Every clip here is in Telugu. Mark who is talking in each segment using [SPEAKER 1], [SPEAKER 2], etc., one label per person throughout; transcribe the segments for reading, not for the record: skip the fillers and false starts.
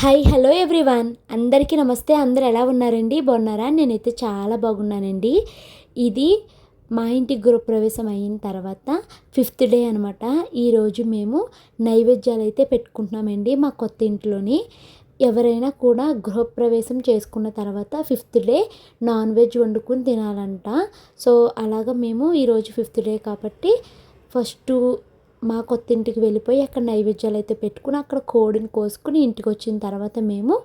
[SPEAKER 1] హాయ్ హలో ఎవ్రీవన్, అందరికీ నమస్తే. అందరు ఎలా ఉన్నారండి? బాగున్నారా? నేనైతే చాలా బాగున్నానండి. ఇది మా ఇంటి గృహప్రవేశం అయిన తర్వాత 5th డే అనమాట. ఈరోజు మేము నైవేద్యాలు అయితే పెట్టుకుంటున్నామండి మా కొత్త ఇంట్లోని. ఎవరైనా కూడా గృహప్రవేశం చేసుకున్న తర్వాత 5th డే నాన్ వెజ్ వండుకుని తినాలంట. సో అలాగా మేము ఈరోజు 5th డే కాబట్టి ఫస్టు మా కొత్త ఇంటికి వెళ్ళిపోయి అక్కడ నైవేద్యాలు అయితే పెట్టుకుని అక్కడ కోడిని కోసుకుని ఇంటికి వచ్చిన తర్వాత మేము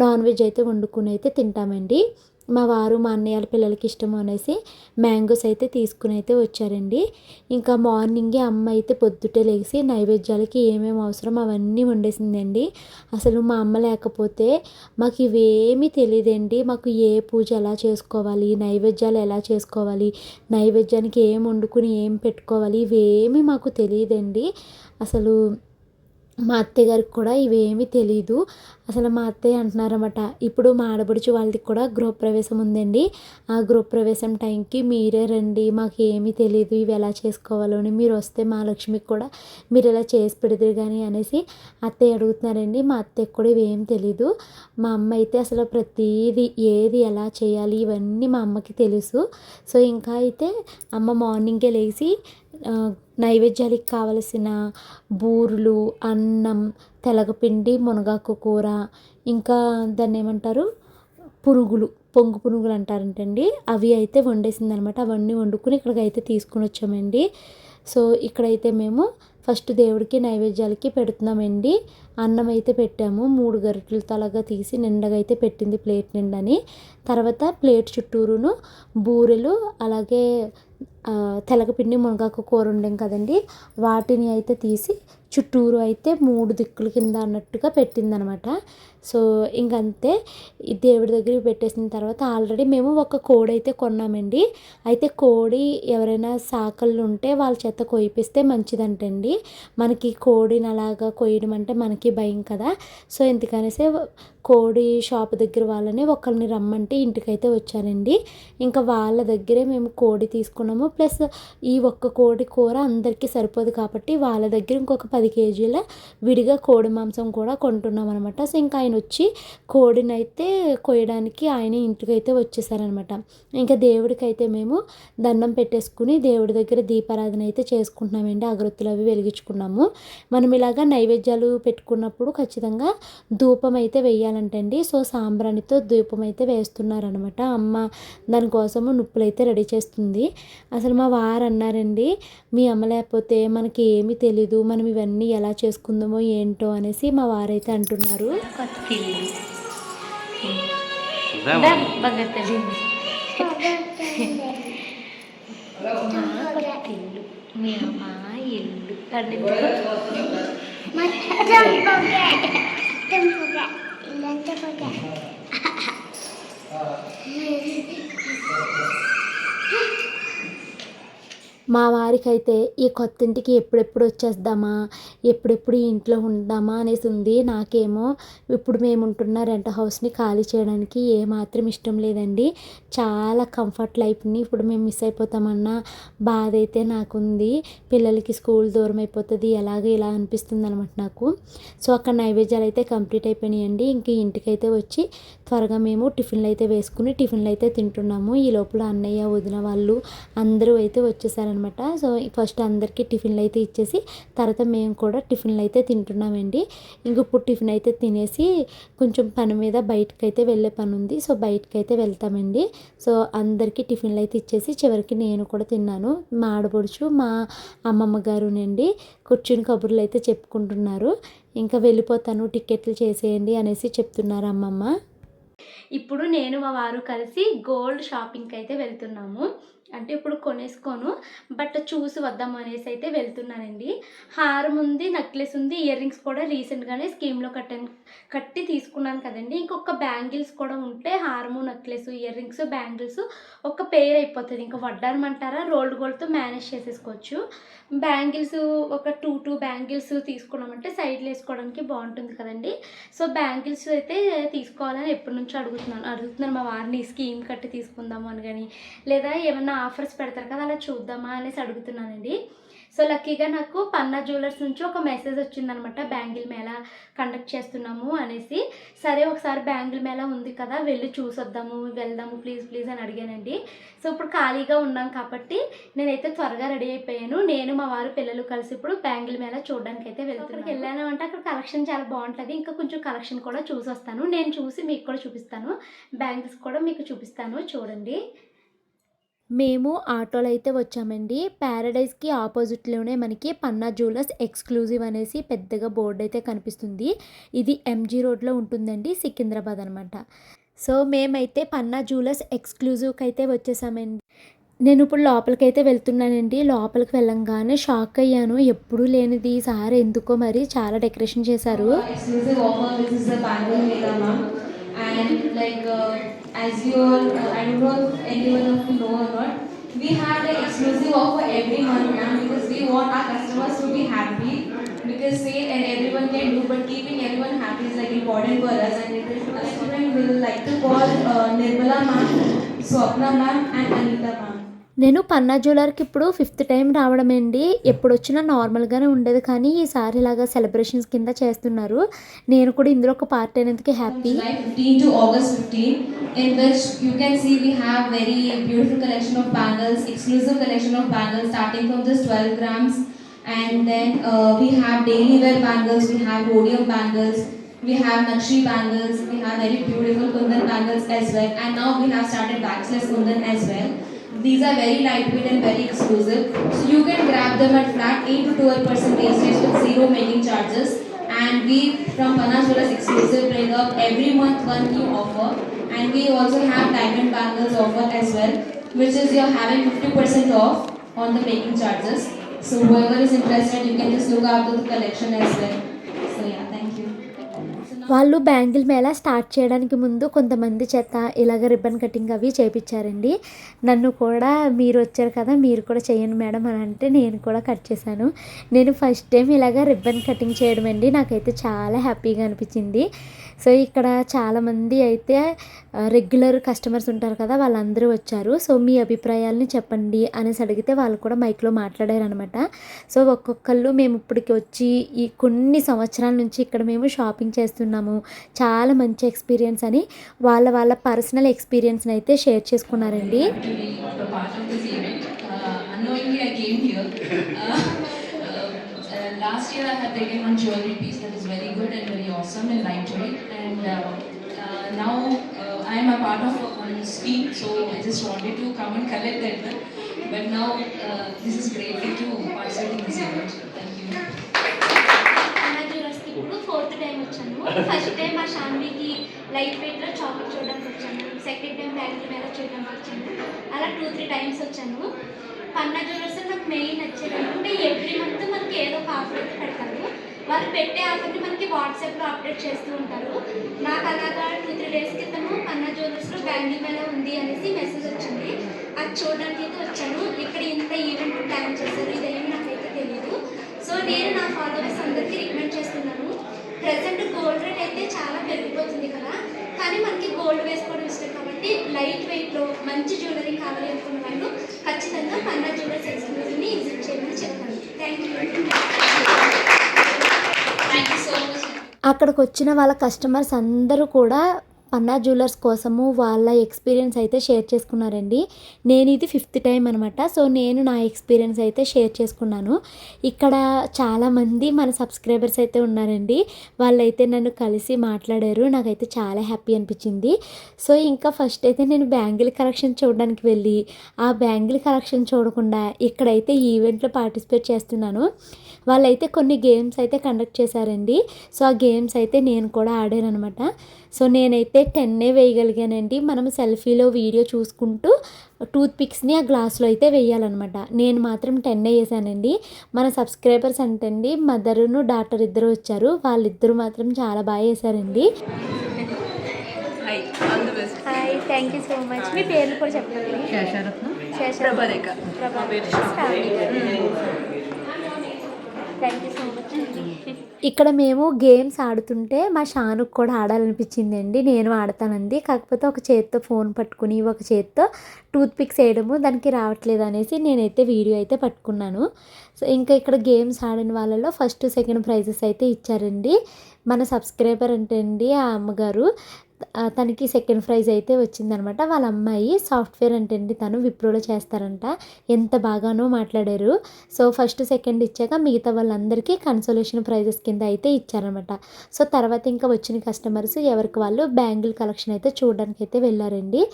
[SPEAKER 1] నాన్ వెజ్ అయితే వండుకుని అయితే తింటామండి. మా వారు మా అన్నయ్య పిల్లలకి ఇష్టం అనేసి మ్యాంగోస్ అయితే తీసుకుని అయితే వచ్చారండి. ఇంకా మార్నింగే అమ్మ అయితే పొద్దుటే లేచి నైవేద్యాలకి ఏమేమి అవసరం అవన్నీ వండేసిందండి. అసలు మా అమ్మ లేకపోతే మాకు ఇవేమీ తెలియదండి. మాకు ఏ పూజ ఎలా చేసుకోవాలి, నైవేద్యాలు ఎలా చేసుకోవాలి, నైవేద్యానికి ఏం వండుకుని ఏం పెట్టుకోవాలి ఇవేమీ మాకు తెలియదండి. అసలు మా అత్తయ్య గారికి కూడా ఇవేమీ తెలీదు. అసలు మా అత్తయ్య అంటున్నారన్నమాట, ఇప్పుడు మా ఆడపడుచు వాళ్ళది కూడా గృహప్రవేశం ఉందండి. ఆ గృహప్రవేశం టైంకి మీరే రండి, మాకు ఏమీ తెలియదు ఇవి ఎలా చేసుకోవాలో అని, మీరు వస్తే మా లక్ష్మికి కూడా మీరు ఇలా చేసి పెడతారు కానీ అనేసి అత్తయ్య అడుగుతున్నారండి. మా అత్తయ్యకి కూడా ఇవేం తెలీదు. మా అమ్మ అయితే అసలు ప్రతీది ఏది ఎలా చేయాలి ఇవన్నీ మా అమ్మకి తెలుసు. సో ఇంకా అయితే అమ్మ మార్నింగే లేచి నైవేద్యాలకు కావలసిన బూరెలు, అన్నం, తెలగపిండి, మునగాకు కూర, ఇంకా దాన్ని ఏమంటారు పునుగులు, పొంగు పునుగులు అంటారంటండి, అవి అయితే వండేసిందనమాట. అవన్నీ వండుకుని ఇక్కడికైతే తీసుకుని వచ్చామండి. సో ఇక్కడైతే మేము ఫస్ట్ దేవుడికి నైవేద్యాలకి పెడుతున్నామండి. అన్నం అయితే పెట్టాము, 3 గరిటెలు తలగా తీసి నిండగా అయితే పెట్టింది ప్లేట్ నిండని. తర్వాత ప్లేట్ చుట్టూరును బూరెలు అలాగే తెలగపిండి మునగాకు కూర ఉండాం కదండి, వాటిని అయితే తీసి చుట్టూరు అయితే 3 దిక్కుల కింద అన్నట్టుగా పెట్టిందనమాట. సో ఇంకంతే దేవుడి దగ్గర పెట్టేసిన తర్వాత ఆల్రెడీ మేము ఒక కోడి అయితే కొన్నామండి. అయితే కోడి ఎవరైనా సాకళ్ళు ఉంటే వాళ్ళ చేత కొయిపిస్తే మంచిదంటండి. మనకి కోడిని అలాగా కొయ్యడం అంటే మనకి భయం కదా. సో ఎందుకనేసి కోడి షాప్ దగ్గర వాళ్ళని ఒకరిని రమ్మంటే ఇంటికైతే వచ్చారండి. ఇంకా వాళ్ళ దగ్గరే మేము కోడి తీసుకున్నాము. ప్లస్ ఈ ఒక్క కోడి కూర అందరికీ సరిపోదు కాబట్టి వాళ్ళ దగ్గర ఇంకొక 10 కేజీల విడిగా కోడి మాంసం కూడా కొంటున్నాం అనమాట. సో ఇంకా ఆయన వచ్చి కోడిని అయితే కొయ్యడానికి ఆయన ఇంటికైతే వచ్చేసారనమాట. ఇంకా దేవుడికైతే మేము దండం పెట్టేసుకుని దేవుడి దగ్గర దీపారాధన అయితే చేసుకుంటున్నామండి. అగరొత్తులు అవి వెలిగించుకున్నాము. మనం ఇలాగా నైవేద్యాలు పెట్టుకున్నప్పుడు ఖచ్చితంగా ధూపం అయితే వేయాలంటండి. సో సాంబ్రాణితో ధూపం అయితే వేస్తున్నారనమాట. అమ్మ దానికోసము నుప్పులు అయితే రెడీ చేస్తుంది. అసలు మా వారు అన్నారండి, మీ అమ్మ లేకపోతే మనకి ఏమీ తెలీదు, మనం ఇవన్నీ ఎలా చేసుకుందామో ఏంటో అనేసి మా వారైతే అంటున్నారు. మీ అమ్మ ఇల్లు మా వారికైతే ఈ కొత్త ఇంటికి ఎప్పుడెప్పుడు వచ్చేద్దామా, ఎప్పుడెప్పుడు ఈ ఇంట్లో ఉందామా అనేసి ఉంది. నాకేమో ఇప్పుడు మేము ఉంటున్న రెంట్ హౌస్ని ఖాళీ చేయడానికి ఏమాత్రం ఇష్టం లేదండి. చాలా కంఫర్ట్ లైఫ్ని ఇప్పుడు మేము మిస్ అయిపోతామన్న బాధ అయితే నాకుంది. పిల్లలకి స్కూల్ దూరం అయిపోతుంది ఎలాగ ఇలా అనిపిస్తుంది అనమాట నాకు. సో అక్కడ నైవేద్యాలు అయితే కంప్లీట్ అయిపోయినాయండి. ఇంక ఇంటికైతే వచ్చి త్వరగా మేము టిఫిన్లు అయితే వేసుకుని టిఫిన్లు అయితే తింటున్నాము. ఈ లోపల అన్నయ్య వదిన వాళ్ళు అందరూ అయితే వచ్చేసారనమాట. సో ఫస్ట్ అందరికీ టిఫిన్లు అయితే ఇచ్చేసి తర్వాత మేము కూడా టిఫిన్లు అయితే తింటున్నామండి. ఇంక ఇప్పుడు టిఫిన్ అయితే తినేసి కొంచెం పని మీద బయటకు అయితే వెళ్ళే పని ఉంది. సో బయటకు అయితే వెళ్తామండి. సో అందరికీ టిఫిన్లు అయితే ఇచ్చేసి చివరికి నేను కూడా తిన్నాను. మా ఆడపడుచు మా అమ్మమ్మ గారునండి కూర్చుని కబుర్లు అయితే చెప్పుకుంటున్నారు. ఇంకా వెళ్ళిపోతాను టికెట్లు చేసేయండి అనేసి చెప్తున్నారు అమ్మమ్మ. ఇప్పుడు నేను మా వారు కలిసి గోల్డ్ షాపింగ్కి అయితే వెళ్తున్నాము. అంటే ఇప్పుడు కొనేసుకోను, బట్ చూసి వద్దాం అనేసి అయితే వెళ్తున్నానండి. హారం ఉంది, నెక్లెస్ ఉంది, ఇయర్ రింగ్స్ కూడా రీసెంట్గానే స్కీమ్లో కట్టి తీసుకున్నాను కదండి. ఇంకొక బ్యాంగిల్స్ కూడా ఉంటే హారము, నెక్లెస్, ఇయర్ రింగ్స్, బ్యాంగిల్స్ ఒక పేర్ అయిపోతుంది. ఇంకా వడ్డారమంటారా రోల్డ్ గోల్డ్తో మేనేజ్ చేసేసుకోవచ్చు. బ్యాంగిల్స్ ఒక 2 బ్యాంగిల్స్ తీసుకున్నామంటే సైడ్లో వేసుకోవడానికి బాగుంటుంది కదండి. సో బ్యాంగిల్స్ అయితే తీసుకోవాలని ఎప్పటి నుంచో అడుగుతున్నాను మా వారిని, స్కీమ్ కట్టి తీసుకుందాము అని కానీ, లేదా ఏమన్నా ఆఫర్స్ పెడతారు కదా అలా చూద్దామా అనేసి అడుగుతున్నానండి. సో లక్కీగా నాకు పన్నా జ్యువెలర్స్ నుంచి ఒక మెసేజ్ వచ్చిందనమాట, బ్యాంగిల్ మేళా కండక్ట్ చేస్తున్నాము అనేసి. సరే ఒకసారి బ్యాంగిల్ మేళా ఉంది కదా, వెళ్ళి చూసొద్దాము, వెళ్దాము ప్లీజ్ ప్లీజ్ అని అడిగానండి. సో ఇప్పుడు ఖాళీగా ఉన్నాం కాబట్టి నేనైతే త్వరగా రెడీ అయిపోయాను. నేను మా వారు పిల్లలు కలిసి ఇప్పుడు బ్యాంగిల్ మేళా చూడడానికి అయితే వెళ్తాను. అక్కడికి వెళ్ళాను అంటే అక్కడ కలెక్షన్ చాలా బాగుంటుంది, ఇంకా కొంచెం కలెక్షన్ కూడా చూసి వస్తాను. నేను చూసి మీకు కూడా చూపిస్తాను, బ్యాంగిల్స్ కూడా మీకు చూపిస్తాను చూడండి. మేము ఆటోలో అయితే వచ్చామండి. ప్యారడైజ్కి ఆపోజిట్లోనే మనకి పన్నా జ్యువెలర్స్ ఎక్స్క్లూజివ్ అనేసి పెద్దగా బోర్డు అయితే కనిపిస్తుంది. ఇది ఎంజీ రోడ్లో ఉంటుందండి, సికింద్రాబాద్ అనమాట. సో మేమైతే పన్నా జ్యువెలర్స్ ఎక్స్క్లూజివ్కి అయితే వచ్చేసామండి. నేను ఇప్పుడు లోపలికి అయితే వెళ్తున్నానండి. లోపలికి వెళ్ళంగానే షాక్ అయ్యాను, ఎప్పుడూ లేనిది ఈసారి ఎందుకో మరి చాలా డెకరేషన్ చేశారు.
[SPEAKER 2] And like as you all, I don't know if anyone of you know or not, we had an exclusive offer every month now because we want our customers to be happy, because sale and everyone can do, but keeping everyone happy is like important for us. And it is a student will like to call Nirmala ma'am, Swapna ma'am and Anita ma'am.
[SPEAKER 1] నేను పన్నా జ్యువెలర్కి ఇప్పుడు 5th టైం రావడమేండి. ఎప్పుడు వచ్చినా నార్మల్గానే ఉండేది, కానీ ఈసారి ఇలాగా సెలబ్రేషన్స్ కింద చేస్తున్నారు. నేను కూడా ఇందులో ఒక పార్ట్ అయినందుకు happy.
[SPEAKER 2] July 15 to August 15, in which you can see we have very beautiful collection of bangles, exclusive collection of bangles starting from just 12 grams, and then we have daily wear bangles, we have rhodium bangles, we have Nakshi bangles, we have very beautiful Kundan bangles as well, and now we have started waxless Kundan as well. These are very lightweight and very exclusive, so you can grab them at flat 8 to 12% wastage with zero making charges. And we from Pannaa Jewellers Exclusive bring up every month one new offer, and we also have diamond bangles offer as well, which is you're having 50% off on the making charges. So whoever is interested, you can just look after the collection as well. So yeah, thank you.
[SPEAKER 1] వాళ్ళు బ్యాంగిల్ మేళా స్టార్ట్ చేయడానికి ముందు కొంతమంది చేత ఇలాగ రిబ్బన్ కటింగ్ అవి చేయించారండి. నన్ను కూడా మీరు వచ్చారు కదా, మీరు కూడా చేయండి మేడం అని అంటే నేను కూడా కట్ చేశాను. నేను ఫస్ట్ టైం ఇలాగ రిబ్బన్ కటింగ్ చేయడం అండి, నాకైతే చాలా హ్యాపీగా అనిపించింది. సో ఇక్కడ చాలామంది అయితే రెగ్యులర్ కస్టమర్స్ ఉంటారు కదా, వాళ్ళందరూ వచ్చారు. సో మీ అభిప్రాయాలని చెప్పండి అనేసి అడిగితే వాళ్ళు కూడా మైక్లో మాట్లాడారు అనమాట. సో ఒక్కొక్కళ్ళు మేము ఇప్పటికి వచ్చి ఈ కొన్ని సంవత్సరాల నుంచి ఇక్కడ మేము షాపింగ్ చేస్తున్నాము, చాలా మంచి ఎక్స్పీరియన్స్ అని వాళ్ళ పర్సనల్ ఎక్స్పీరియన్స్ని అయితే షేర్ చేసుకున్నారండి.
[SPEAKER 2] Last year I had taken one jewelry piece that is very good and very awesome and lightweight, and now I am a part of one scheme, so I just wanted to come and collect that. But now this is great to participate in this event. Thank you.
[SPEAKER 1] ఇప్పుడు 4th టైం వచ్చాను. ఫస్ట్ టైం మా షాన్వికి లైట్ వెయిట్లో చాక్లెట్ చూడడానికి వచ్చాను, సెకండ్ టైం బ్యాంగిల్ మేళా చూడడానికి వచ్చాను, అలా 2-3 టైమ్స్ వచ్చాను. పన్నా జ్యువెలర్స్ నాకు మెయిన్ నచ్చేది అంటే ఎవ్రీ మంత్ మనకి ఏదో ఒక ఆఫర్ అయితే పెడతారు. వాళ్ళు పెట్టే ఆఫర్ని మనకి వాట్సాప్లో అప్డేట్ చేస్తూ ఉంటారు. నాకు అలాగా 2-3 డేస్ క్రితము పన్నా జ్యువెలర్స్లో బ్యాంగిల్ మేళా ఉంది అనేసి మెసేజ్ వచ్చింది. అది చూడడానికి అయితే వచ్చాను. ఇక్కడ ఇంత ఈవెంట్ ప్లాన్ చేశారు, ఇదేమి నాకైతే తెలియదు. సో నేను నా ఫాలోవర్స్ అందరికీ రికమెండ్ చేస్తున్నాను. ప్రజెంట్ గోల్డ్ రేట్ అయితే చాలా పెరిగిపోతుంది కదా, కానీ మనకి గోల్డ్ వేసుకోవడం ఇష్టం కాబట్టి లైట్ వెయిట్లో మంచి జ్యువెలరీ కావాలి అనుకున్న వాళ్ళు ఖచ్చితంగా పన్నా జ్యువెలర్స్ ఎక్స్క్లూజివ్ని విజిట్ చేయమని చెప్తాను. Thank you so much. అక్కడికి వచ్చిన వాళ్ళ కస్టమర్స్ అందరూ కూడా పన్నా జ్యువెలర్స్ కోసము వాళ్ళ ఎక్స్పీరియన్స్ అయితే షేర్ చేసుకున్నారండి. నేను ఇది 5th టైం అనమాట. సో నేను నా ఎక్స్పీరియన్స్ అయితే షేర్ చేసుకున్నాను. ఇక్కడ చాలామంది మన సబ్స్క్రైబర్స్ అయితే ఉన్నారండి, వాళ్ళైతే నన్ను కలిసి మాట్లాడారు, నాకైతే చాలా హ్యాపీ అనిపించింది. సో ఇంకా ఫస్ట్ అయితే నేను బ్యాంగిల్ కలెక్షన్ చూడడానికి వెళ్ళి ఆ బ్యాంగిల్ కలెక్షన్ చూడకుండా ఇక్కడైతే ఈవెంట్లో పార్టిసిపేట్ చేస్తున్నాను. వాళ్ళైతే కొన్ని గేమ్స్ అయితే కండక్ట్ చేశారండి. సో ఆ గేమ్స్ అయితే నేను కూడా ఆడాను అనమాట. సో నేనైతే 10 వేయగలిగానండి. మనం సెల్ఫీలో వీడియో చూసుకుంటూ టూత్ పిక్స్ని ఆ గ్లాస్లో అయితే వేయాలన్నమాట. నేను మాత్రం 10 వేసానండి. మన సబ్స్క్రైబర్స్ అంటండి మదరును డాటర్ ఇద్దరు వచ్చారు, వాళ్ళిద్దరూ మాత్రం చాలా బాగా వేసారండి. Hi, thank you so much. మీ పేర్లు కూడా చెప్పండి.
[SPEAKER 3] Thank you so much.
[SPEAKER 1] ఇక్కడ మేము గేమ్స్ ఆడుతుంటే మా షానుకు కూడా ఆడాలనిపించింది అండి. నేను ఆడతానంది, కాకపోతే ఒక చేత్తో ఫోన్ పట్టుకుని ఒక చేత్తో టూత్ పిక్స్ వేయడము దానికి రావట్లేదు అనేసి నేనైతే వీడియో అయితే పట్టుకున్నాను. సో ఇంకా ఇక్కడ గేమ్స్ ఆడిన వాళ్ళలో ఫస్ట్ సెకండ్ ప్రైజెస్ అయితే ఇచ్చారండి. మన సబ్స్క్రైబర్ అంటే అండి ఆ అమ్మగారు, తనకి సెకండ్ ప్రైజ్ అయితే వచ్చిందనమాట. వాళ్ళ అమ్మాయి సాఫ్ట్వేర్ అంటే అండి తను విప్రోలో చేస్తారంట. ఎంత బాగానో మాట్లాడారు. సో ఫస్ట్ సెకండ్ ఇచ్చాక మిగతా వాళ్ళందరికీ కన్సోలేషన్ ప్రైజెస్ కింద అయితే ఇచ్చారనమాట. సో తర్వాత ఇంకా వచ్చిన కస్టమర్స్ ఎవరికి వాళ్ళు బ్యాంగిల్ కలెక్షన్ అయితే చూడడానికి అయితే వెళ్ళారండి.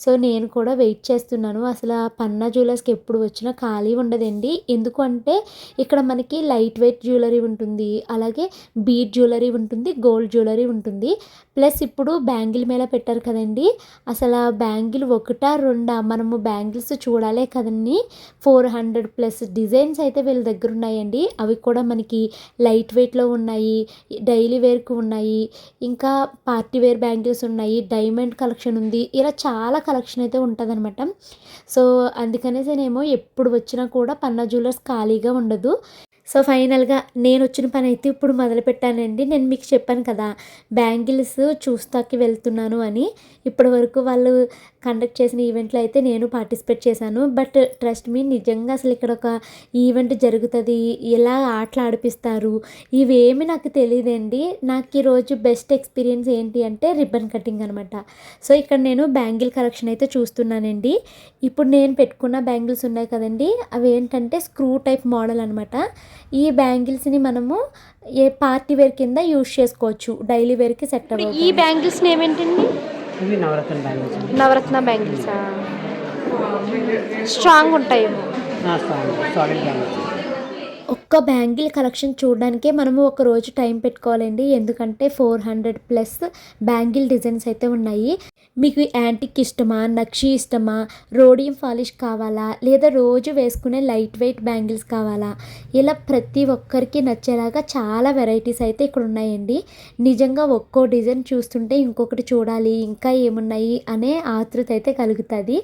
[SPEAKER 1] సో నేను కూడా వెయిట్ చేస్తున్నాను. అసలు ఆ పన్నా జ్యువెలర్స్కి ఎప్పుడు వచ్చినా ఖాళీ ఉండదండి. ఎందుకు అంటే ఇక్కడ మనకి లైట్ వెయిట్ జ్యువెలరీ ఉంటుంది, అలాగే బీడ్ జ్యువెలరీ ఉంటుంది, గోల్డ్ జ్యువెలరీ ఉంటుంది. ప్లస్ ఇప్పుడు బ్యాంగిల్ మేళ పెట్టారు కదండి. అసలు ఆ బ్యాంగిల్ ఒకటా రెండా, మనము బ్యాంగిల్స్ చూడాలే కదండి. 400+ డిజైన్స్ అయితే వీళ్ళ దగ్గర ఉన్నాయండి. అవి కూడా మనకి లైట్ వెయిట్లో ఉన్నాయి, డైలీ వేర్కు ఉన్నాయి, ఇంకా పార్టీ వేర్ బ్యాంగిల్స్ ఉన్నాయి, డైమండ్ కలెక్షన్ ఉంది. ఇలా చాలా కలెక్షన్ అయితే ఉంటుందన్నమాట. సో అందుకనేసి నేను ఎప్పుడు వచ్చినా కూడా పన్నా జ్యువెలర్స్ ఖాళీగా ఉండదు. సో ఫైనల్గా నేను వచ్చిన పని అయితే ఇప్పుడు మొదలుపెట్టానండి. నేను మీకు చెప్పాను కదా బ్యాంగిల్స్ చూస్తాకి వెళ్తున్నాను అని. ఇప్పటి వరకు వాళ్ళు కండక్ట్ చేసిన ఈవెంట్లో అయితే నేను పార్టిసిపేట్ చేశాను. బట్ ట్రస్ట్ మీ, నిజంగా అసలు ఇక్కడ ఒక ఈవెంట్ జరుగుతుంది, ఎలా ఆటలు ఆడిపిస్తారు, ఇవేమి నాకు తెలియదండి. నాకు ఈరోజు బెస్ట్ ఎక్స్పీరియన్స్ ఏంటి అంటే రిబ్బన్ కటింగ్ అనమాట. సో ఇక్కడ నేను బ్యాంగిల్ కలెక్షన్ అయితే చూస్తున్నానండి. ఇప్పుడు నేను పెట్టుకున్న బ్యాంగిల్స్ ఉన్నాయి కదండి, అవి ఏంటంటే స్క్రూ టైప్ మోడల్ అనమాట. ఈ బ్యాంగిల్స్ని మనము ఏ పార్టీ వేర్ కింద యూజ్ చేసుకోవచ్చు, డైలీ వేర్కి సెట్ అవ్వదు.
[SPEAKER 3] ఈ బ్యాంగిల్స్ ఏమేంటండి?
[SPEAKER 4] ఇవి నవరత్న బ్యాంగిల్స్.
[SPEAKER 3] నవరత్న బ్యాంగిల్సా? స్ట్రాంగ్ ఉంటాయేమో.
[SPEAKER 4] Solid bangles.
[SPEAKER 1] ఒక్క బ్యాంగిల్ కలెక్షన్ చూడడానికే మనము ఒక రోజు టైం పెట్టుకోవాలండి. ఎందుకంటే 400+ బ్యాంగిల్ డిజైన్స్ అయితే ఉన్నాయి. మీకు యాంటిక్ ఇష్టమా, నక్షి ఇష్టమా, రోడియం పాలిష్ కావాలా, లేదా రోజు వేసుకునే లైట్ వెయిట్ బ్యాంగిల్స్ కావాలా, ఇలా ప్రతి ఒక్కరికి నచ్చేలాగా చాలా వెరైటీస్ అయితే ఇక్కడ ఉన్నాయండి. నిజంగా ఒక్కో డిజైన్ చూస్తుంటే ఇంకొకటి చూడాలి, ఇంకా ఏమున్నాయి అనే ఆతృత అయితే కలుగుతుంది.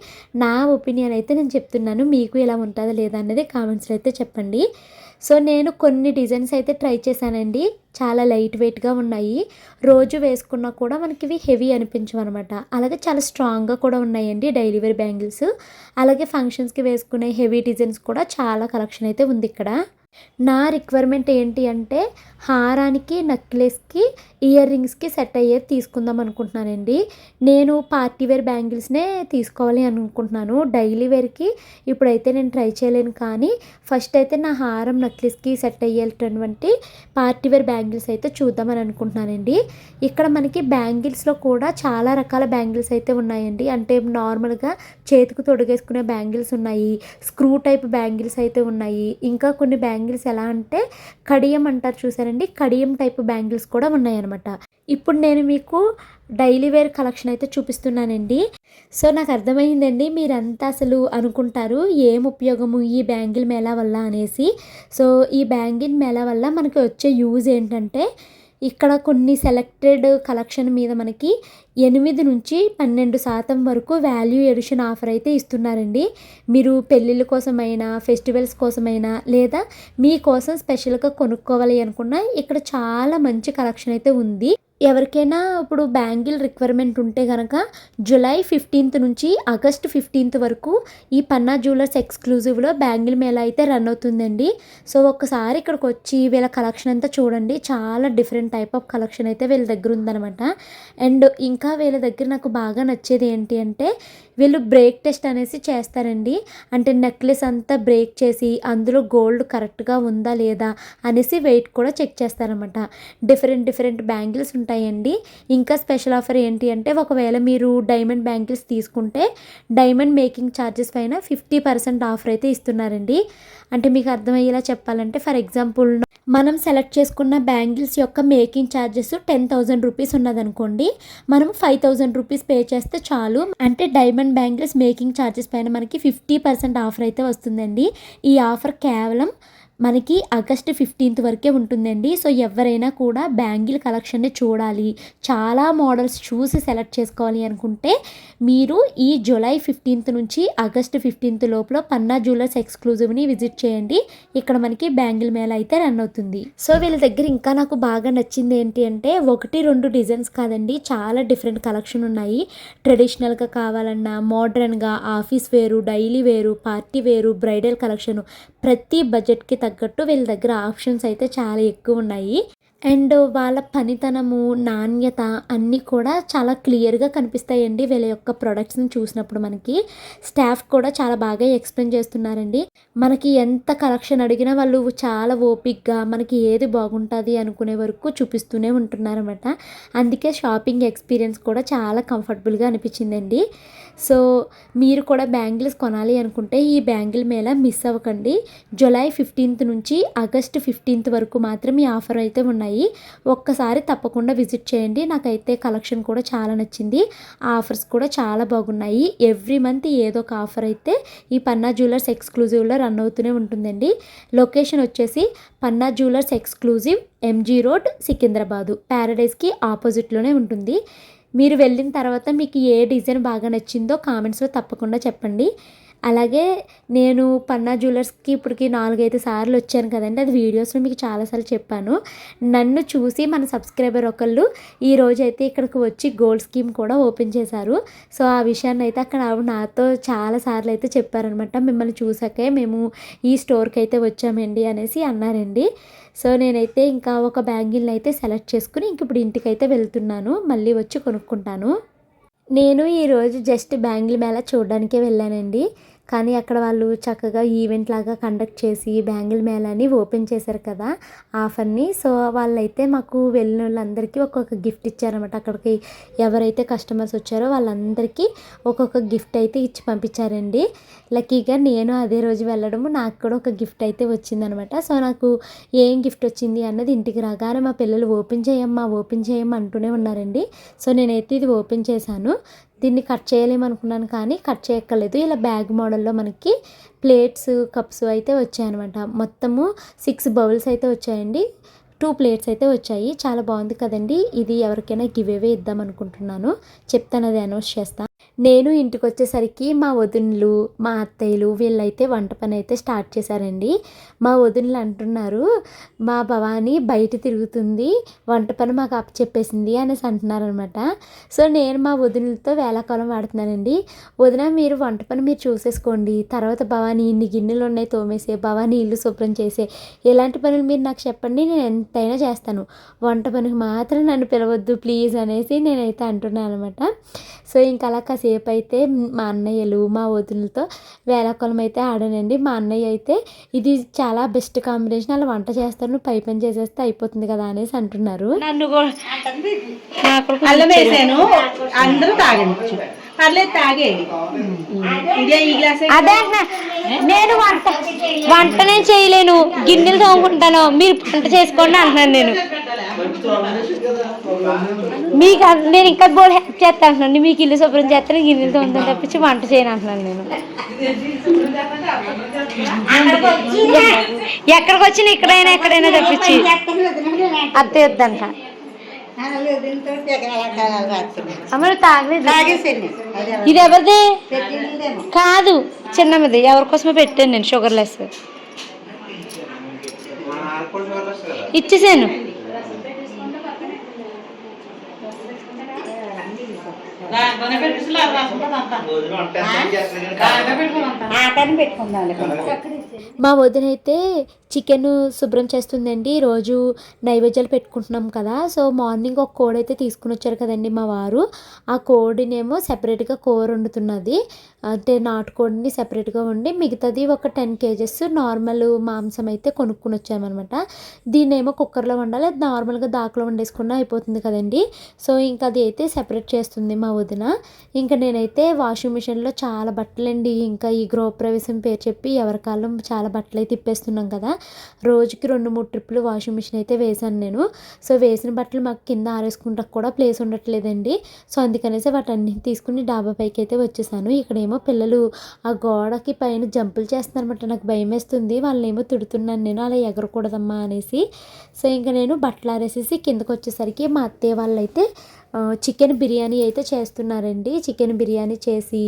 [SPEAKER 1] నా ఒపీనియన్ అయితే నేను చెప్తున్నాను, మీకు ఇలా ఉంటుందా లేదా అనేది కామెంట్స్లో అయితే చెప్పండి. సో నేను కొన్ని డిజైన్స్ అయితే ట్రై చేశానండి. చాలా లైట్ వెయిట్గా ఉన్నాయి, రోజు వేసుకున్నా కూడా మనకి ఇవి హెవీ అనిపించవు అనమాట. అలాగే చాలా స్ట్రాంగ్గా కూడా ఉన్నాయండి డైలీ వేర్ బ్యాంగిల్స్. అలాగే ఫంక్షన్స్కి వేసుకునే హెవీ డిజైన్స్ కూడా చాలా కలెక్షన్ అయితే ఉంది ఇక్కడ. నా రిక్వైర్మెంట్ ఏంటి అంటే హారానికి, నెక్లెస్కి, ఇయర్ రింగ్స్కి సెట్ అయ్యేది తీసుకుందాం అనుకుంటున్నానండి. నేను పార్టీ వేర్ బ్యాంగిల్స్నే తీసుకోవాలి అనుకుంటున్నాను. డైలీ వేర్కి ఇప్పుడైతే నేను ట్రై చేయలేను, కానీ ఫస్ట్ అయితే నా హారం, నెక్లెస్కి సెట్ అయ్యేటటువంటి పార్టీ వేర్ బ్యాంగిల్స్ అయితే చూద్దామని అనుకుంటున్నానండి. ఇక్కడ మనకి బ్యాంగిల్స్లో కూడా చాలా రకాల బ్యాంగిల్స్ అయితే ఉన్నాయండి. అంటే నార్మల్గా చేతికి తొడిగేసుకునే బ్యాంగిల్స్ ఉన్నాయి, స్క్రూ టైప్ బ్యాంగిల్స్ అయితే ఉన్నాయి, ఇంకా కొన్ని బ్యాంగిల్స్ ఎలా అంటే కడియం అంటారు చూసారండి, కడియం టైప్ బ్యాంగిల్స్ కూడా ఉన్నాయన్నమాట. ఇప్పుడు నేను మీకు డైలీ వేర్ కలెక్షన్ అయితే చూపిస్తున్నానండి. సో నాకు అర్థమైందండి, మీరంతా అసలు అనుకుంటారు ఏం ఉపయోగము ఈ బ్యాంగిల్ మేళా వల్ల అనేసి. సో ఈ బ్యాంగిల్ మేళా వల్ల మనకి వచ్చే యూజ్ ఏంటంటే ఇక్కడ కొన్ని సెలెక్టెడ్ కలెక్షన్ మీద మనకి 8-12% వరకు వాల్యూ ఎడిషన్ ఆఫర్ అయితే ఇస్తున్నారండి. మీరు పెళ్ళిళ్ళ కోసమైనా, ఫెస్టివల్స్ కోసమైనా, లేదా మీకోసం స్పెషల్గా కొనుక్కోవాలి అనుకున్నా ఇక్కడ చాలా మంచి కలెక్షన్ అయితే ఉంది. ఎవరికైనా ఇప్పుడు బ్యాంగిల్ రిక్వైర్మెంట్ ఉంటే కనుక జూలై 15th నుంచి ఆగస్ట్ 15th వరకు ఈ పన్నా జ్యువెలర్స్ ఎక్స్క్లూజివ్లో బ్యాంగిల్ మేళా అయితే రన్ అవుతుందండి. సో ఒక్కసారి ఇక్కడికి వచ్చి వీళ్ళ కలెక్షన్ అంతా చూడండి. చాలా డిఫరెంట్ టైప్ ఆఫ్ కలెక్షన్ అయితే వీళ్ళ దగ్గర ఉందన్నమాట. అండ్ ఇంకా వీళ్ళ దగ్గర నాకు బాగా నచ్చేది ఏంటి అంటే వీళ్ళు బ్రేక్ టెస్ట్ అనేసి చేస్తారండి. అంటే నెక్లెస్ అంతా బ్రేక్ చేసి అందులో గోల్డ్ కరెక్ట్గా ఉందా లేదా అనేసి వెయిట్ కూడా చెక్ చేస్తారనమాట. డిఫరెంట్ బ్యాంగిల్స్ ఉంటాయండి. ఇంకా స్పెషల్ ఆఫర్ ఏంటి అంటే ఒకవేళ మీరు డైమండ్ బ్యాంగిల్స్ తీసుకుంటే డైమండ్ మేకింగ్ ఛార్జెస్ పైన 50% ఆఫర్ అయితే ఇస్తున్నారండి. అంటే మీకు అర్థమయ్యేలా చెప్పాలంటే ఫర్ ఎగ్జాంపుల్ మనం సెలెక్ట్ చేసుకున్న బ్యాంగిల్స్ యొక్క మేకింగ్ ఛార్జెస్ 10,000 రూపీస్ ఉన్నదనుకోండి, మనం 5,000 రూపీస్ పే చేస్తే చాలు. అంటే డైమండ్ బ్యాంగిల్స్ మేకింగ్ ఛార్జెస్ పైన మనకి 50% ఆఫర్ అయితే వస్తుందండి. ఈ ఆఫర్ కేవలం మనకి ఆగస్ట్ 15th వరకే ఉంటుందండి. సో ఎవరైనా కూడా బ్యాంగిల్ కలెక్షన్ని చూడాలి, చాలా మోడల్స్ చూసి సెలెక్ట్ చేసుకోవాలి అనుకుంటే మీరు ఈ జూలై 15th నుంచి ఆగస్ట్ 15th లోపల పన్నా జ్యువెలర్స్ ఎక్స్క్లూజివ్ని విజిట్ చేయండి. ఇక్కడ మనకి బ్యాంగిల్ మేళ అయితే రన్ అవుతుంది. సో వీళ్ళ దగ్గర ఇంకా నాకు బాగా నచ్చింది ఏంటి అంటే 1-2 డిజైన్స్ కాదండి, చాలా డిఫరెంట్ కలెక్షన్ ఉన్నాయి. ట్రెడిషనల్గా కావాలన్నా, మోడ్రన్గా, ఆఫీస్ వేరు, డైలీ వేరు, పార్టీ వేరు, బ్రైడల్ కలెక్షన్, ప్రతి బడ్జెట్కి తగ్గట్టు వీళ్ళ దగ్గర ఆప్షన్స్ అయితే చాలా ఎక్కువ ఉన్నాయి. అండ్ వాళ్ళ పనితనము, నాణ్యత అన్నీ కూడా చాలా క్లియర్గా కనిపిస్తాయండి వీళ్ళ యొక్క ప్రొడక్ట్స్ని చూసినప్పుడు. మనకి స్టాఫ్ కూడా చాలా బాగా ఎక్స్ప్లెయిన్ చేస్తున్నారండి. మనకి ఎంత కలెక్షన్ అడిగినా వాళ్ళు చాలా ఓపిక్గా మనకి ఏది బాగుంటుంది అనుకునే వరకు చూపిస్తూనే ఉంటున్నారన్నమాట. అందుకే షాపింగ్ ఎక్స్పీరియన్స్ కూడా చాలా కంఫర్టబుల్గా అనిపించిందండి. సో మీరు కూడా బ్యాంగిల్స్ కొనాలి అనుకుంటే ఈ బ్యాంగిల్ మేళ మిస్ అవ్వకండి. జూలై 15th నుంచి ఆగస్ట్ 15th వరకు మాత్రం ఈ ఆఫర్ అయితే ఉన్నాయి. ఒక్కసారి తప్పకుండా విజిట్ చేయండి. నాకైతే కలెక్షన్ కూడా చాలా నచ్చింది. ఆ ఆఫర్స్ కూడా చాలా బాగున్నాయి. ఎవ్రీ మంత్ ఏదో ఒక ఆఫర్ అయితే ఈ పన్నా జ్యువెలర్స్ ఎక్స్క్లూజివ్లో రన్ అవుతూనే ఉంటుందండి. లొకేషన్ వచ్చేసి Panna jewellers exclusive, MG road, Secunderabad, ప్యారడైజ్కి ఆపోజిట్లోనే ఉంటుంది. మీరు వెళ్ళిన తర్వాత మీకు ఏ డిజైన్ బాగా నచ్చిందో కామెంట్స్లో తప్పకుండా చెప్పండి. అలాగే నేను పన్నా జ్యువెలర్స్కి ఇప్పటికి 4-5 సార్లు వచ్చాను కదండి, అది వీడియోస్లో మీకు చాలాసార్లు చెప్పాను. నన్ను చూసి మన సబ్స్క్రైబర్ ఒకళ్ళు ఈరోజు అయితే ఇక్కడికి వచ్చి గోల్డ్ స్కీమ్ కూడా ఓపెన్ చేశారు. సో ఆ విషయాన్ని అయితే అక్కడ ఆవిడ నాతో చాలాసార్లు అయితే చెప్పారనమాట. మిమ్మల్ని చూసాకే మేము ఈ స్టోర్కి అయితే వచ్చామండి అనేసి అన్నారండి. సో నేనైతే ఇంకా ఒక బ్యాంగిల్ని అయితే సెలెక్ట్ చేసుకుని ఇంక ఇప్పుడు ఇంటికైతే వెళ్తున్నాను. మళ్ళీ వచ్చి కొనుక్కుంటాను. నేను ఈరోజు జస్ట్ బ్యాంగిల్ మేళ చూడడానికే వెళ్ళానండి. కానీ అక్కడ వాళ్ళు చక్కగా ఈవెంట్ లాగా కండక్ట్ చేసి బ్యాంగిల్ మేళాని ఓపెన్ చేశారు కదా ఆఫర్ని. సో వాళ్ళైతే మాకు వెళ్ళిన వాళ్ళందరికీ ఒక్కొక్క గిఫ్ట్ ఇచ్చారన్నమాట. అక్కడికి ఎవరైతే కస్టమర్స్ వచ్చారో వాళ్ళందరికీ ఒక్కొక్క గిఫ్ట్ అయితే ఇచ్చి పంపించారండి. లక్కీగా నేను అదే రోజు వెళ్ళడము నాకు కూడా ఒక గిఫ్ట్ అయితే వచ్చిందనమాట. సో నాకు ఏం గిఫ్ట్ వచ్చింది అన్నది ఇంటికి రాగానే మా పిల్లలు ఓపెన్ చేయమ్మా అంటూనే ఉన్నారండి. సో నేనైతే ఇది ఓపెన్ చేశాను. దీన్ని కట్ చేయలేమనుకున్నాను కానీ కట్ చేయక్కర్లేదు. ఇలా బ్యాగ్ మోడల్లో మనకి ప్లేట్స్, కప్స్ అయితే వచ్చాయన్నమాట. మొత్తము 6 బౌల్స్ అయితే వచ్చాయండి. 2 ప్లేట్స్ అయితే వచ్చాయి. చాలా బాగుంది కదండి. ఇది ఎవరికైనా గివ్ అవే ఇద్దాం అనుకుంటున్నాను. చెప్తాను, అది అనౌన్స్ చేస్తాను. నేను ఇంటికి వచ్చేసరికి మా వదినలు, మా అత్తయ్యలు వీళ్ళైతే వంట పని అయితే స్టార్ట్ చేశారండి. మా వదినలు అంటున్నారు, మా భవాని బయట తిరుగుతుంది, వంట పని మాకు అప్పచెప్పేసింది అనేసి అంటున్నారనమాట. సో నేను మా వదినలతో వేళాకాలం వాడుతున్నానండి. వదిన మీరు వంట పని మీరు చూసేసుకోండి, తర్వాత భవాని ఇన్ని గిన్నెలు ఉన్నాయి తోమేసే, భవాని ఇల్లు శుభ్రం చేసే, ఇలాంటి పనులు మీరు నాకు చెప్పండి, నేను ఎంతైనా చేస్తాను, వంట పనికి మాత్రం నన్ను పిలవద్దు ప్లీజ్ అనేసి నేనైతే అంటున్నాను అనమాట. సో ఇంకా అలా కాసేపు అయితే మా అన్నయ్యలు, మా వదినలతో వేళాకోళం అయితే ఆడానండి. మా అన్నయ్య అయితే ఇది చాలా బెస్ట్ కాంబినేషన్, అలా వంట చేస్తారు, నువ్వు పై పని చేసేస్తే అయిపోతుంది కదా అనేసి అంటున్నారు.
[SPEAKER 3] నన్ను
[SPEAKER 4] అల్లం వేసాను, అందరూ తాగండి, పర్లేదు తాగేయండి. ఇదే ఈ గ్లాస్
[SPEAKER 3] అదే నేను వంటనే చేయలేను, గిన్నెలు తోముకుంటాను, మీరు వంట చేసుకోండి అంటున్నాను. నేను ఇంకా బోల్ హెల్ప్ చేస్తాను అంటున్నాను. మీకు ఇల్లు శుభ్రం చేస్తాను, గిన్నెలు తోముతాను తప్పించి వంట చేయను అంటున్నాను నేను. ఎక్కడికి వచ్చినా ఎక్కడైనా తప్పించి అత్తే వద్దంట. అమ్మ తాగలేదు. ఇది ఎవరిది కాదు, చిన్నది, ఎవరికోసమో పెట్టాను నేను, షుగర్ లెస్ ఇచ్చేసాను.
[SPEAKER 1] మా వదినైతే చికెన్ శుభ్రం చేస్తుందండి. రోజు నైవేద్యాలు పెట్టుకుంటున్నాం కదా. సో మార్నింగ్ ఒక కోడి అయితే తీసుకుని వచ్చారు కదండి మా వారు. ఆ కోడినేమో సెపరేట్గా కూర వండుతున్నది. అంటే నాటుకోడిని సెపరేట్గా వండి మిగతాది ఒక 10 kgs నార్మల్ మాంసం అయితే కొనుక్కుని వచ్చామన్నమాట. దీన్నేమో కుక్కర్లో వండాలి, అది నార్మల్గా దాకలో వండేసుకున్నా అయిపోతుంది కదండి. సో ఇంకా అది అయితే సెపరేట్ చేస్తుంది మా వదిన. ఇంకా నేనైతే వాషింగ్ మిషన్లో చాలా బట్టలండి, ఇంకా ఈ గృహప్రవేశం పేరు చెప్పి ఎవరి కాలం చాలా బట్టలు అయితే తిప్పేస్తున్నాం కదా. రోజుకి 2-3 ట్రిప్పులు వాషింగ్ మిషన్ అయితే వేశాను నేను. సో వేసిన బట్టలు మాకు కింద ఆరేసుకుంటానికి కూడా ప్లేస్ ఉండట్లేదండి. సో అందుకనేసి వాటన్నిటిని తీసుకుని డాబా పైకి అయితే వచ్చేసాను. ఇక్కడేమో పిల్లలు ఆ గోడకి పైన జంపులు చేస్తున్నారన్నమాట. నాకు భయం వేస్తుంది, వాళ్ళేమో తిడుతున్నాను నేను, అలా ఎగరకూడదమ్మా అనేసి. సో ఇంకా నేను బట్టలు ఆరేసేసి కిందకు వచ్చేసరికి మా అత్తయ్య వాళ్ళైతే చికెన్ బిర్యానీ అయితే చేస్తున్నారండి. చికెన్ బిర్యానీ చేసి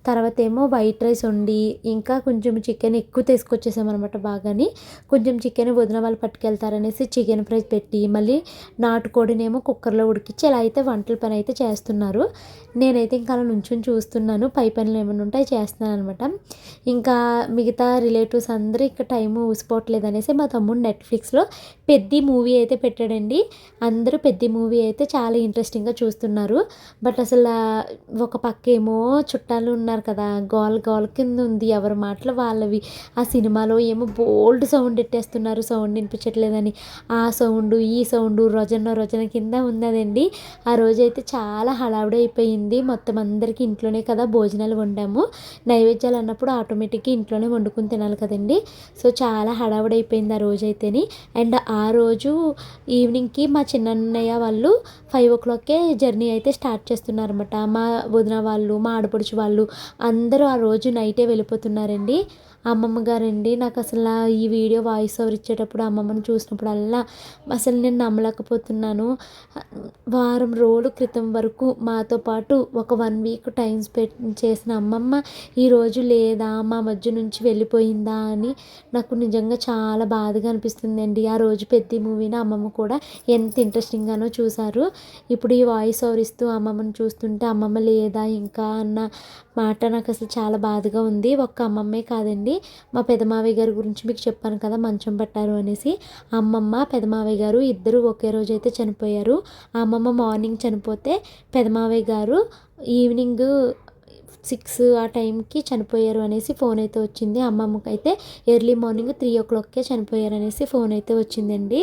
[SPEAKER 1] తర్వాత ఏమో వైట్ రైస్ వండి ఇంకా కొంచెం చికెన్ ఎక్కువ తీసుకొచ్చేసామన్నమాట. బాగాని కొంచెం చికెన్ వదిన వాళ్ళు పట్టుకెళ్తారనేసి చికెన్ ఫ్రై పెట్టి మళ్ళీ నాటుకోడినేమో కుక్కర్లో ఉడికించి ఇలా అయితే వంటల పని అయితే చేస్తున్నారు. నేనైతే ఇంకా అలా నుంచుని చూస్తున్నాను, పై పనులు ఏమైనా ఉంటే చేస్తున్నాను అనమాట. ఇంకా మిగతా రిలేటివ్స్ అందరూ ఇక్కడ టైము ఊసిపోవట్లేదు అనేసి మా తమ్ముడు నెట్ఫ్లిక్స్లో పెద్ది మూవీ అయితే పెట్టాడండి. అందరూ పెద్ది మూవీ అయితే చాలా ఇంట్రెస్టింగ్గా చూస్తున్నారు. బట్ అసలు ఒక పక్క ఏమో చుట్టాలు ఉన్నారు కదా, గోల గోల కింద ఉంది, ఎవరి మాటలు వాళ్ళవి. ఆ సినిమాలో ఏమో బోల్డ్ సౌండ్ ఎట్టేస్తున్నారు, సౌండ్ వినిపించట్లేదని. ఆ సౌండ్ ఈ సౌండ్ రోజన కింద ఉన్నదండి. ఆ రోజైతే చాలా హడావుడి అయిపోయింది. మొత్తం అందరికీ ఇంట్లోనే కదా భోజనాలు వండాము. నైవేద్యాలు అన్నప్పుడు ఆటోమేటిక్గా ఇంట్లోనే వండుకుని తినాలి కదండి. సో చాలా హడావుడి అయిపోయింది ఆ రోజైతేని. అండ్ ఆ రోజు ఈవినింగ్కి మా చిన్నన్నయ్య వాళ్ళు 5 o'clockకే జర్నీ అయితే స్టార్ట్ చేస్తున్నారన్నమాట. మా వదిన వాళ్ళు, మా ఆడపడుచు వాళ్ళు అందరూ ఆ రోజు నైటే వెళ్ళిపోతున్నారండి. అమ్మమ్మ గారండి, నాకు అసలు ఈ వీడియో వాయిస్ ఓవర్ ఇచ్చేటప్పుడు అమ్మమ్మని చూసినప్పుడల్లా అసలు నేను నమ్మలేకపోతున్నాను. వారం రోజుల క్రితం వరకు మాతో పాటు ఒక 1 week టైం స్పెండ్ చేసిన అమ్మమ్మ ఈరోజు లేదా, మా మధ్య నుంచి వెళ్ళిపోయిందా అని నాకు నిజంగా చాలా బాధగా అనిపిస్తుందండి. ఆ రోజు పెద్ద మూవీని అమ్మమ్మ కూడా ఎంత ఇంట్రెస్టింగ్గానో చూశారు. ఇప్పుడు ఈ వాయిస్ ఓవర్ ఇస్తూ అమ్మమ్మని చూస్తుంటే అమ్మమ్మ లేదా ఇంకా అన్న మాట నాకు అసలు చాలా బాధగా ఉంది. ఒక్క అమ్మమ్మే కాదండి, మా పెదమావయ్య గారి గురించి మీకు చెప్పాను కదా మంచం పట్టారు అనేసి. అమ్మమ్మ పెదమావయ్య గారు ఇద్దరు ఒకే రోజు అయితే చనిపోయారు. ఆ అమ్మమ్మ మార్నింగ్ చనిపోతే పెదమావయ్య గారు ఈవినింగ్ 6 ఆ టైంకి చనిపోయారు అనేసి ఫోన్ అయితే వచ్చింది. అమ్మమ్మకి అయితే ఎర్లీ మార్నింగ్ 3 o'clockకే చనిపోయారు అనేసి ఫోన్ అయితే వచ్చిందండి.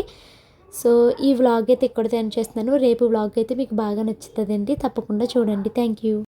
[SPEAKER 1] సో ఈ వ్లాగ్ అయితే ఇక్కడితో ఎండ్ చేస్తున్నాను. రేపు వ్లాగ్ అయితే మీకు బాగా నచ్చుతుందండి, తప్పకుండా చూడండి. Thank you.